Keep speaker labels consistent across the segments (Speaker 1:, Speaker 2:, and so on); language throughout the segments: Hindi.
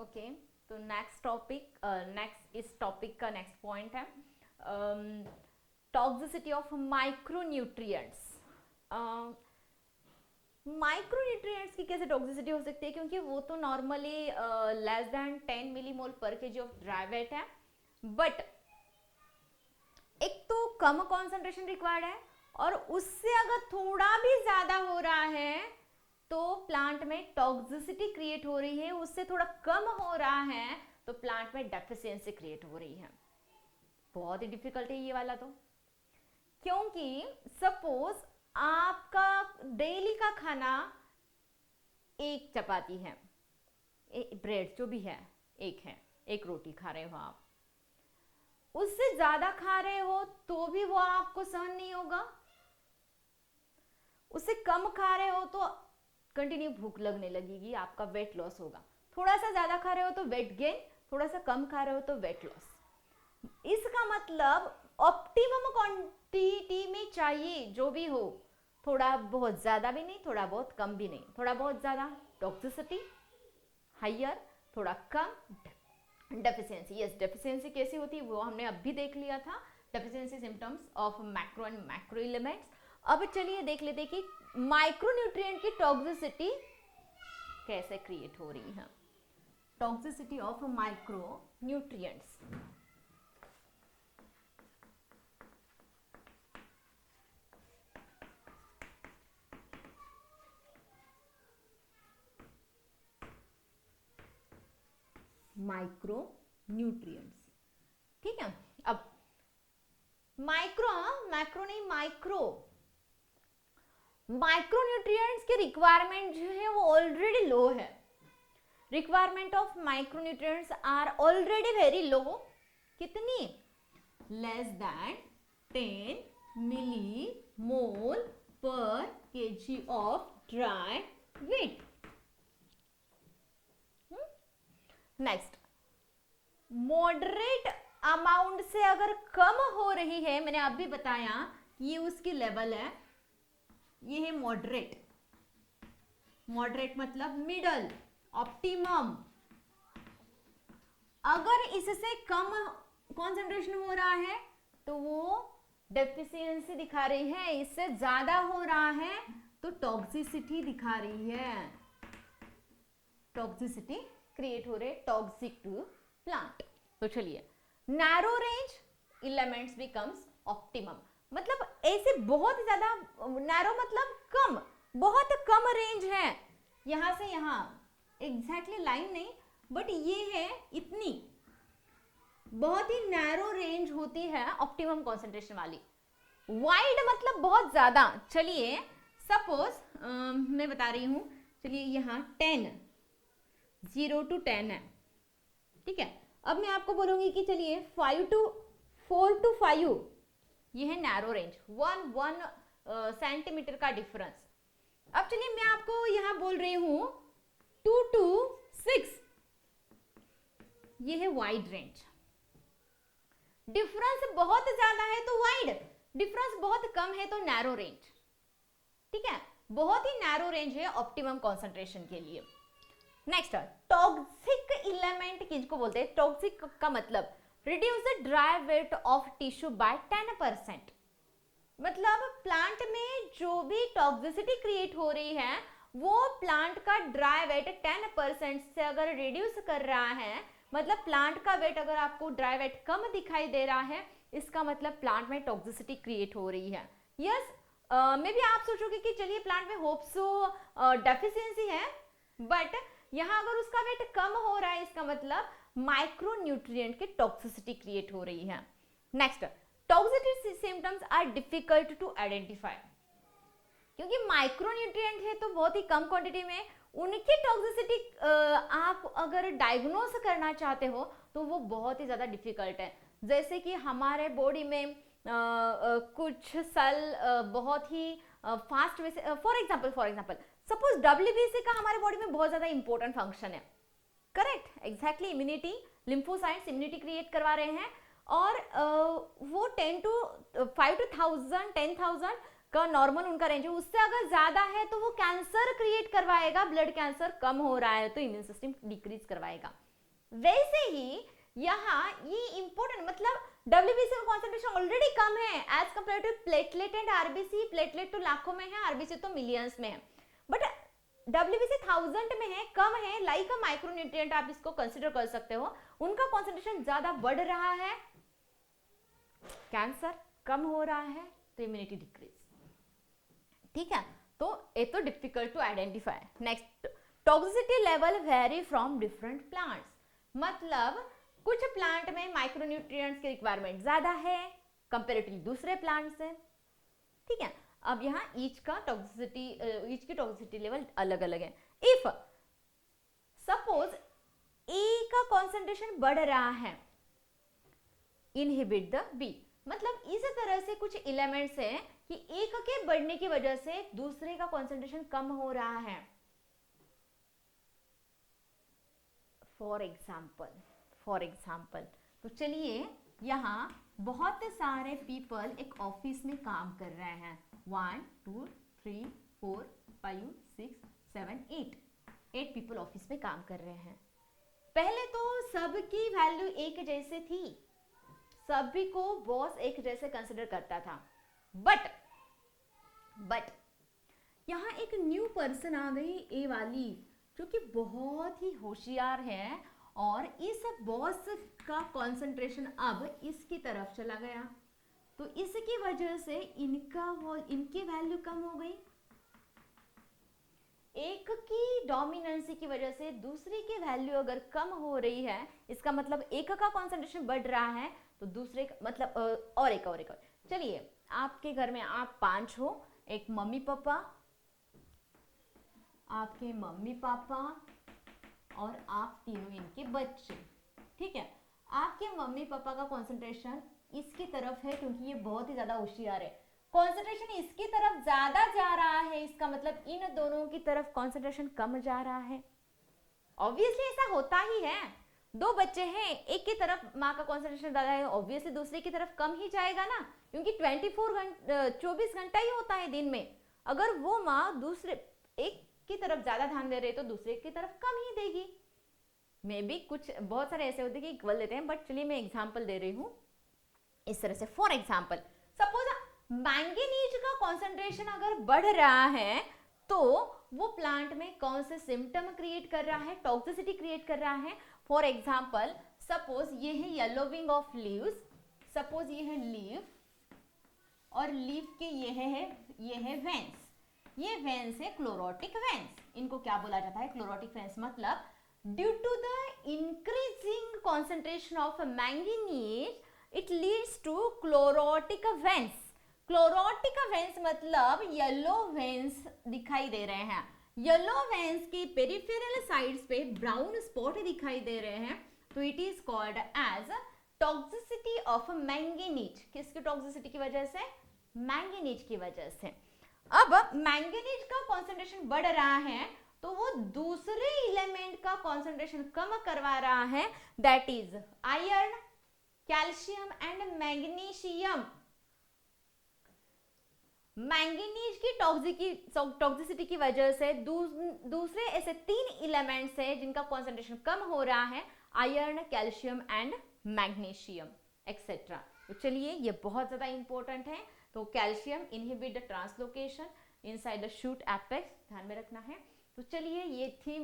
Speaker 1: ओके, तो नेक्स्ट इस टॉपिक का नेक्स्ट पॉइंट है टॉक्सिसिटी ऑफ माइक्रोन्यूट्रिएंट्स। माइक्रोन्यूट्रिएंट्स की कैसे टॉक्सिसिटी हो सकती है, क्योंकि वो तो नॉर्मली लेस देन 10 मिलीमोल पर केजी ऑफ ड्राई वेट है, बट एक तो कम कॉन्सेंट्रेशन रिक्वायर्ड है और उससे अगर थोड़ा भी ज्यादा हो रहा है तो प्लांट में टॉक्सिसिटी क्रिएट हो रही है, उससे थोड़ा कम हो रहा है तो प्लांट में डेफिशिएंसी क्रिएट हो रही है। बहुत ही डिफिकल्ट है ये वाला तो, क्योंकि सपोज आपका डेली का खाना एक चपाती है, ब्रेड जो भी है एक है, एक रोटी खा रहे हो आप, उससे ज्यादा खा रहे हो तो भी वो आपको सहन नहीं होगा, उससे कम खा रहे हो तो कंटिन्यू भूख लगने लगेगी, आपका वेट लॉस होगा। थोड़ा सा ज्यादा खा रहे हो तो वेट गेन, थोड़ा सा कम खा रहे हो तो वेट लॉस। इसका मतलब ऑप्टिमम क्वांटिटी में चाहिए जो भी हो, थोड़ा बहुत ज्यादा भी नहीं, थोड़ा बहुत कम भी नहीं। थोड़ा बहुत ज्यादा टॉक्सिसिटी हाइयर, थोड़ा कम डेफिशिएंसी। यस, डेफिशिएंसी कैसी होती है वो हमने अभी देख लिया था, deficiency symptoms of macro and macro elements. अब चलिए देख लेते हैं कि माइक्रोन्यूट्रिएंट की टॉक्सिसिटी कैसे क्रिएट हो रही है। Toxicity of micronutrients. माइक्रोन्यूट्रिएंट्स, ठीक है। अब माइक्रो, मैक्रो नहीं, माइक्रोन्यूट्रिएंट्स की रिक्वायरमेंट जो है वो ऑलरेडी लो है। Requirement of micronutrients are already very low. कितनी? लेस देन 10 मिलीमोल पर KG of dry weight. Next, moderate amount से अगर कम हो रही है, मैंने अभी बताया ये उसकी लेवल है, ये है मॉडरेट। मॉडरेट मतलब मिडल, ऑप्टिमम। अगर इससे कम कॉन्सेंट्रेशन हो रहा है तो वो डेफिशिएंसी दिखा रही है, इससे ज्यादा हो रहा है तो टॉक्सिसिटी दिखा रही है। टॉक्सिसिटी क्रिएट हो रहे, टॉक्सिक टू प्लांट। तो चलिए, narrow range elements becomes optimum. मतलब ऐसे बहुत ज्यादा नैरो मतलब कम, बहुत कम रेंज है, यहां से यहां एग्जैक्टली लाइन नहीं, बट ये है इतनी, बहुत ही नैरो रेंज होती है ऑप्टिमम कॉन्सेंट्रेशन वाली। वाइड मतलब बहुत ज्यादा। चलिए सपोज मैं बता रही हूं, चलिए यहां 10, 0 to 10 है, ठीक है। अब मैं आपको बोलूंगी कि चलिए 4 to 5, ये है नैरो रेंज, 1 सेंटीमीटर का डिफरेंस। अब चलिए मैं आपको यहां बोल रही हूं 2 to 6, ये है वाइड रेंज। डिफरेंस बहुत ज्यादा है तो वाइड, डिफरेंस बहुत कम है तो नैरो रेंज, ठीक है। बहुत ही नैरो रेंज है ऑप्टिमम कॉन्सेंट्रेशन के लिए। नेक्स्ट, टॉक्सिक एलिमेंट किसको बोलते हैं? टॉक्सिक का मतलब reduce the dry weight of tissue bye 10%। मतलब प्लांट में जो भी टॉक्सिसिटी क्रिएट हो रही है वो प्लांट का ड्राई वेट 10% से अगर रिड्यूस कर रहा है, मतलब प्लांट का वेट अगर आपको ड्राई वेट कम दिखाई दे रहा है, इसका मतलब प्लांट में टॉक्सिसिटी क्रिएट हो रही है। यस, मे भी आप सोचोगे कि चलिए प्लांट में होप सो डेफिशिएंसी है, बट यहां अगर उसका वेट कम हो रहा है इसका मतलब माइक्रोन्यूट्रिएंट की टॉक्सिसिटी क्रिएट हो रही है। Next, toxicity symptoms are difficult to identify, क्योंकि माइक्रोन्यूट्रिएंट है तो बहुत ही कम क्वांटिटी में, उनकी टॉक्सिसिटी आप अगर डायग्नोस करना चाहते हो तो वो बहुत ही ज्यादा डिफिकल्ट है। जैसे कि हमारे बॉडी में कुछ सेल बहुत ही फास्ट वे से, फॉर एग्जांपल सपोज WBC का हमारे बॉडी में बहुत ज्यादा इंपॉर्टेंट फंक्शन है, correct, exactly immunity, lymphocytes immunity create करवा रहे हैं, और वो 5 to 10,000 का नॉर्मल उनका रेंज है, उससे अगर ज्यादा है तो वो कैंसर क्रिएट करवाएगा, ब्लड कैंसर। कम हो रहा है तो इम्यून सिस्टम डिक्रीज करवाएगा। वैसे ही यहाँ ये इंपॉर्टेंट, मतलब WBC का कॉन्सेंट्रेशन ऑलरेडी कम है as compare to platelet and RBC. Platelet तो लाखों में है, आरबीसी तो मिलियंस में है, बट WBC 1000 में है, कम है, लाइक अ माइक्रोन्यूट्रिएंट आप इसको कंसिडर कर सकते हो। उनका कॉन्सेंट्रेशन ज्यादा बढ़ रहा है, कैंसर कम हो रहा है, तो इम्यूनिटी डिक्रीज। ठीक है, तो ये तो difficult to identify. Next, toxicity level vary from different plants, मतलब कुछ प्लांट में माइक्रोन्यूट्रिएंट्स की रिक्वायरमेंट ज्यादा है कंपेरेटिवली दूसरे प्लांट से। ठीक है, अब यहाँ ईच की टॉक्सिसिटी लेवल अलग अलग है। इफ सपोज ए का कॉन्सेंट्रेशन बढ़ रहा है, इनहिबिट द बी, मतलब इस तरह से कुछ एलिमेंट्स है कि एक के बढ़ने की वजह से दूसरे का कॉन्सेंट्रेशन कम हो रहा है। फॉर एग्जाम्पल, तो चलिए यहाँ बहुत सारे पीपल एक ऑफिस में काम कर रहे हैं, 1 2 3 4 5 6 7 8 पीपल ऑफिस में काम कर रहे हैं। पहले तो सबकी वैल्यू एक जैसे थी, सभी को बॉस एक जैसे कंसिडर करता था, बट यहाँ एक न्यू पर्सन आ गई, ए वाली, जो कि बहुत ही होशियार है, और इस बॉस का कंसंट्रेशन अब इसकी तरफ चला गया, तो इसकी वजह से इनकी वैल्यू कम हो गई। एक की डोमिनेंसी की वजह से दूसरी की वैल्यू अगर कम हो रही है, इसका मतलब एक का कंसंट्रेशन बढ़ रहा है, तो दूसरे का मतलब और एक। चलिए, आपके घर में आप 5 हो, एक मम्मी पापा, आपके मम्मी पापा और आप तीनों इनके बच्चे। ठीक है, आपके मम्मी पापा का कंसंट्रेशन इसकी तरफ है क्योंकि ये बहुत ही ज्यादा होशियार है, कंसंट्रेशन इसकी तरफ ज्यादा जा रहा है, इसका मतलब इन दोनों की तरफ कंसंट्रेशन कम जा रहा है। ऑब्वियसली ऐसा होता ही है, 2 बच्चे हैं, एक की तरफ माँ का कंसंट्रेशन ज्यादा है, ऑब्वियसली दूसरे की तरफ कम ही जाएगा ना, क्योंकि 24 घंटा ही होता है दिन में। अगर वो माँ दूसरे एक की तरफ ज्यादा ध्यान दे रहे तो दूसरे की तरफ कम ही देगी। मे बी कुछ बहुत सारे ऐसे होते हैं कि इक्वल देते हैं, बट चलिए मैं एग्जांपल दे रही हूँ इस तरह से। फॉर एग्जांपल, सपोज मैंगनीज का कॉन्सेंट्रेशन अगर बढ़ रहा है तो वो प्लांट में कौन से सिम्टम क्रिएट कर रहा है, टॉक्सिसिटी क्रिएट कर रहा है। फॉर एग्जांपल, सपोज ये है येलोविंग ऑफ लीव्स, सपोज ये है लीफ और लीफ के ये है वेंस, ये वेंस है क्लोरोटिक वेंस। इनको क्या बोला जाता है, क्लोरोटिक वेंस। मतलब due to the increasing concentration of manganese it leads to chlorotic veins. Chlorotic veins मतलब येलो वेंस दिखाई दे रहे हैं, येलो वेंस की पेरिफेरल साइड्स पे ब्राउन स्पॉट दिखाई दे रहे हैं, तो it is called as toxicity of manganese. किसकी टॉक्सिसिटी की वजह से, मैंगनीज की वजह से। अब मैंगनीज का कॉन्सेंट्रेशन बढ़ रहा है तो वो दूसरे एलिमेंट का कॉन्सेंट्रेशन कम करवा रहा है, that is iron, calcium and magnesium. Manganese की टॉक्सिसिटी की वजह से दूसरे ऐसे 3 एलिमेंट्स हैं जिनका कॉन्सेंट्रेशन कम हो रहा है, iron, calcium and magnesium etcetera. तो चलिए, ये बहुत ज्यादा इंपॉर्टेंट है। तो calcium inhibit the translocation inside the shoot apex, ध्यान में रखना है। तो चलिए, ये थी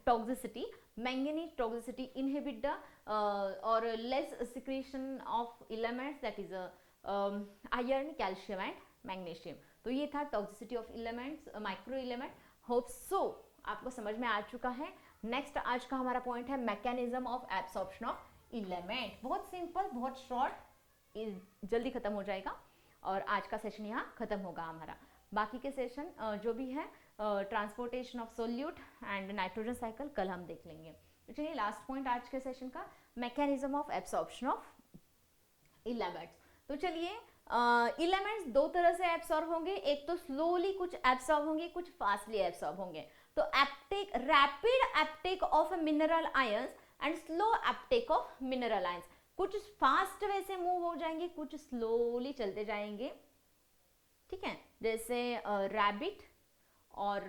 Speaker 1: toxicity, manganese toxicity inhibit the और less secretion of elements, that is iron, calcium and magnesium. तो ये था toxicity of elements, micro element. Hope so आपको समझ में आ चुका है। नेक्स्ट आज का हमारा पॉइंट है mechanism of absorption of element. बहुत सिंपल, बहुत शॉर्ट, जल्दी खत्म हो जाएगा और आज का सेशन यहाँ खत्म होगा हमारा। बाकी के सेशन जो भी है transportation of solute and nitrogen cycle कल हम देख लेंगे। तो चलिए, लास्ट पॉइंट आज के सेशन का, mechanism of absorption of elements. तो चलिए, एलिमेंट्स 2 तरह से एब्सॉर्ब होंगे, एक तो स्लोली कुछ एब्सॉर्ब होंगे, कुछ फास्टली एब्सॉर्ब होंगे। तो rapid Uptake of mineral ions and slow Uptake of mineral ions. कुछ फास्ट वैसे मूव हो जाएंगे, कुछ स्लोली चलते जाएंगे। ठीक है, जैसे रैबिट और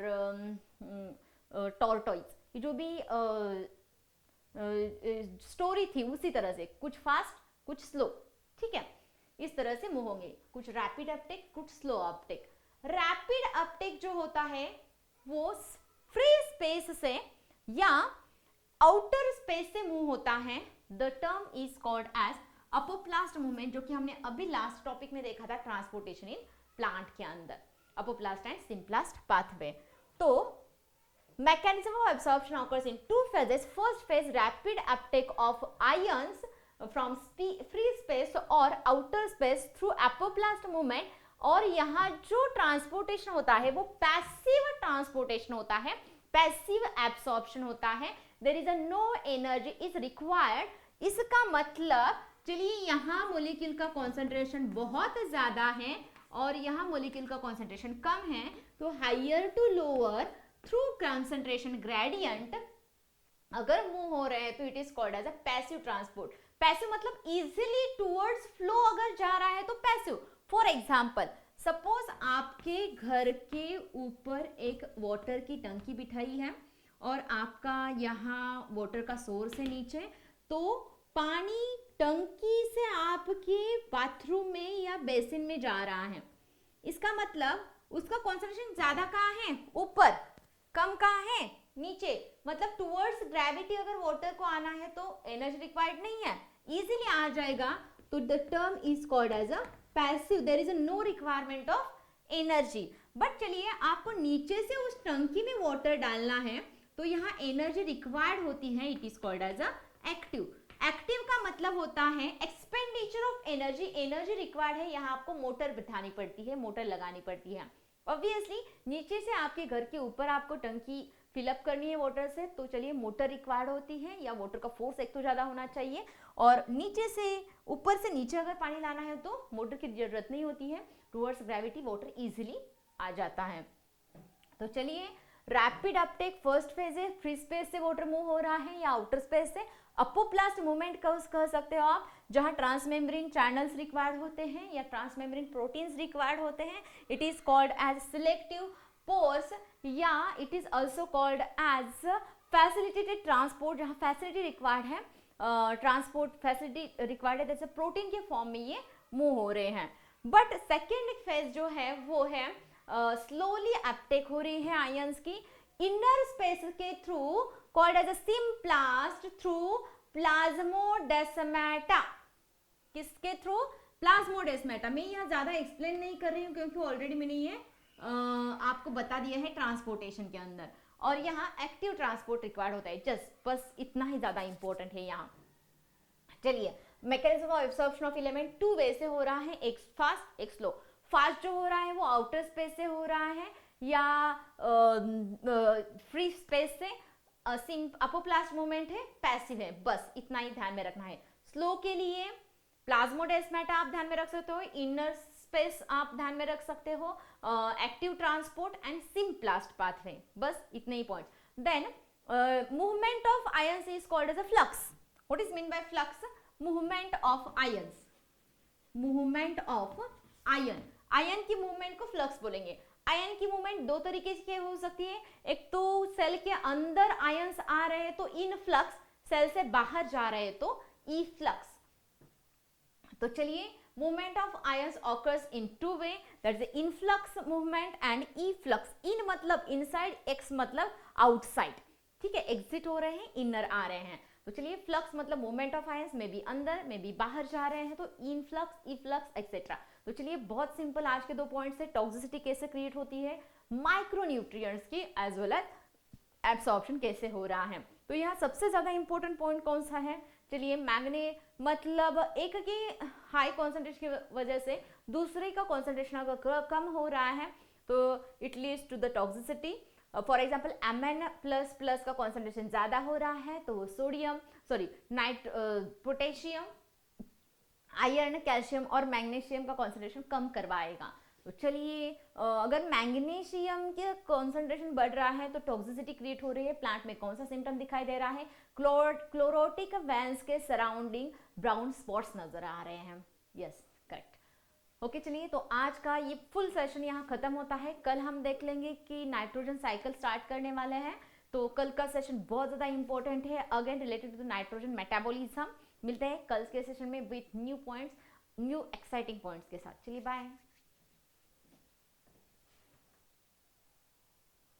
Speaker 1: टॉर्टोइज, जो भी स्टोरी थी उसी तरह से, कुछ फास्ट कुछ स्लो, ठीक है, इस तरह से मूव होंगे, कुछ रैपिड अपटेक कुछ स्लो अपटेक। रैपिड अपटेक जो होता है वो फ्री स्पेस से या आउटर स्पेस से मूव होता है। The term is called as apoplast movement, जो कि हमने अभी लास्ट टॉपिक में देखा था ट्रांसपोर्टेशन इन प्लांट के अंदर, अपोप्लास्ट एंड सिम्प्लास्ट पाथवे। तो mechanism of absorption occurs in two phases. First phase, rapid uptake of ions from free space or outer space through apoplast movement, और यहाँ जो ट्रांसपोर्टेशन होता है वो पैसिव ट्रांसपोर्टेशन होता है, पैसिव एब्सॉर्प्शन होता है। There is a no energy is required. इसका मतलब चलिए यहाँ मोलिक्यूल का कॉन्सेंट्रेशन बहुत ज्यादा है और यहाँ मोलिक्यूल का कॉन्सेंट्रेशन कम है, तो higher to lower through concentration gradient अगर मूव हो रहे हैं तो it is called as a passive transport. Passive मतलब इजीली टुवर्ड्स फ्लो अगर जा रहा है तो पैसिव। फॉर एग्जांपल, सपोज आपके घर के ऊपर एक वाटर की टंकी बिठाई है और आपका यहाँ वाटर का सोर्स है नीचे, तो पानी टंकी से आपके बाथरूम में या बेसिन में जा रहा है। इसका मतलब उसका कॉन्सेंट्रेशन ज्यादा कहाँ है? ऊपर। कम कहाँ है? नीचे। मतलब टुवर्ड्स ग्रेविटी अगर वाटर को आना है तो एनर्जी रिक्वायर्ड नहीं है, इजीली आ जाएगा, तो the term is called as a passive. There is no requirement of energy. But चलिए आपको नीचे से उस टंकी में वाटर डालना है तो यहाँ एनर्जी रिक्वायर्ड होती है, it is called as a active. Active का मतलब होता है expenditure of energy. Energy required है, यहाँ आपको मोटर बिठानी पड़ती है, मोटर लगानी पड़ती है। ऑब्वियसली नीचे से आपके घर के ऊपर आपको टंकी फिलअप करनी है वाटर से, तो चलिए मोटर रिक्वायर्ड होती है या वाटर का फोर्स एक तो ज़्यादा होना चाहिए, और नीचे से ऊपर से नीचे अगर पानी लाना है तो मोटर की जरूरत नहीं होती है, टुवर्ड्स ग्रेविटी वाटर इजीली आ जाता है। तो चलिए रैपिड अपटेक फर्स्ट फेज है, फ्री स्पेस से वाटर मूव हो रहा है या आउटर स्पेस से। अपोप्लास्ट मूवमेंट कह सकते हो आप, जहां ट्रांसमेम्ब्रेन चैनल्स रिक्वायर्ड होते हैं या ट्रांसमेम्ब्रेन प्रोटीन्स रिक्वायर्ड होते हैं, it is called as selective pores, या it is also called as facilitated transport, जहां फैसिलिटी रिक्वायर्ड है, ट्रांसपोर्ट फैसिलिटी रिक्वायर्ड है, जैसे प्रोटीन के फॉर्म में ये मूव हो रहे हैं। बट सेकेंड फेज जो है वो है स्लोली अपटेक हो रही है आयंस की इनर स्पेस के through, called as a symplast through plasmodesmata. किसके थ्रू? प्लाज्मोडेस्माटा। मैं यहाँ ज्यादा एक्सप्लेन नहीं कर रही हूँ क्योंकि ऑलरेडी मैंने ये आपको बता दिया है ट्रांसपोर्टेशन के अंदर, और यहाँ एक्टिव ट्रांसपोर्ट रिक्वायर्ड होता है, जस्ट बस इतना ही ज्यादा इंपॉर्टेंट है यहाँ। चलिए mechanism of absorption of element two way से हो रहा है, एक फास्ट एक स्लो। फास्ट जो हो रहा है वो आउटर स्पेस से हो रहा है या फ्री स्पेस से। अपोप्लास्ट मूवमेंट है, पैसिव है, बस इतना ही ध्यान में रखना है। स्लो के लिए प्लाज्मोडेस्माटा आप ध्यान में रख सकते हो, इनर स्पेस आप ध्यान में रख सकते हो, active transport and symplast pathway, बस इतने ही point. Then movement of ions is called as a flux. What is mean by flux? Movement of ions, movement of ion, ion की मूवमेंट को फ्लक्स बोलेंगे। आयन की मूवमेंट दो तरीके से हो सकती है, एक तो सेल के अंदर आयंस आ रहे हैं तो इन फ्लक्स, सेल से बाहर जा रहे हैं तो ई फ्लक्स। तो चलिए movement of ions occurs in two way, that is influx movement and efflux. In मतलब इनसाइड, एक्स मतलब आउटसाइड, ठीक है, एग्जिट हो रहे हैं, इनर आ रहे हैं। तो चलिए फ्लक्स मतलब मूवमेंट ऑफ आयंस में भी अंदर में भी बाहर जा रहे हैं तो इनफ्लक्स, ई फ्लक्स एक्सेट्रा। तो चलिए बहुत सिंपल आज के दो पॉइंट्स है, टॉक्सिसिटी कैसे क्रिएट होती है, माइक्रोन्यूट्रिएंट्स की एज वेल एज एब्सॉर्प्शन कैसे हो रहा है। तो यहाँ सबसे ज्यादा इंपॉर्टेंट पॉइंट कौन सा है? चलिए मैग्ने मतलब एक की हाई कॉन्सेंट्रेशन की वजह से दूसरे का कॉन्सेंट्रेशन अगर कम हो रहा है तो it leads to the toxicity. For example Mn++ का कॉन्सेंट्रेशन ज्यादा हो रहा है तो वो सोडियम पोटेशियम, आयरन, कैल्शियम और मैग्नीशियम का कॉन्सेंट्रेशन कम करवाएगा। तो चलिए अगर मैग्नीशियम के कॉन्सेंट्रेशन बढ़ रहा है तो टॉक्सिसिटी क्रिएट हो रही है। प्लांट में कौन सा सिम्टम दिखाई दे रहा है? क्लोरोटिक वेंस के सराउंडिंग ब्राउन स्पॉट्स नजर आ रहे हैं। Yes correct. ओके चलिए तो आज का ये फुल सेशन यहाँ खत्म होता है। कल हम देख लेंगे कि नाइट्रोजन साइकिल स्टार्ट करने वाले हैं, तो कल का सेशन बहुत ज़्यादा इंपॉर्टेंट है, again related to nitrogen metabolism. मिलते हैं कल के सेशन में with new points, new exciting points के साथ। चलिए बाय।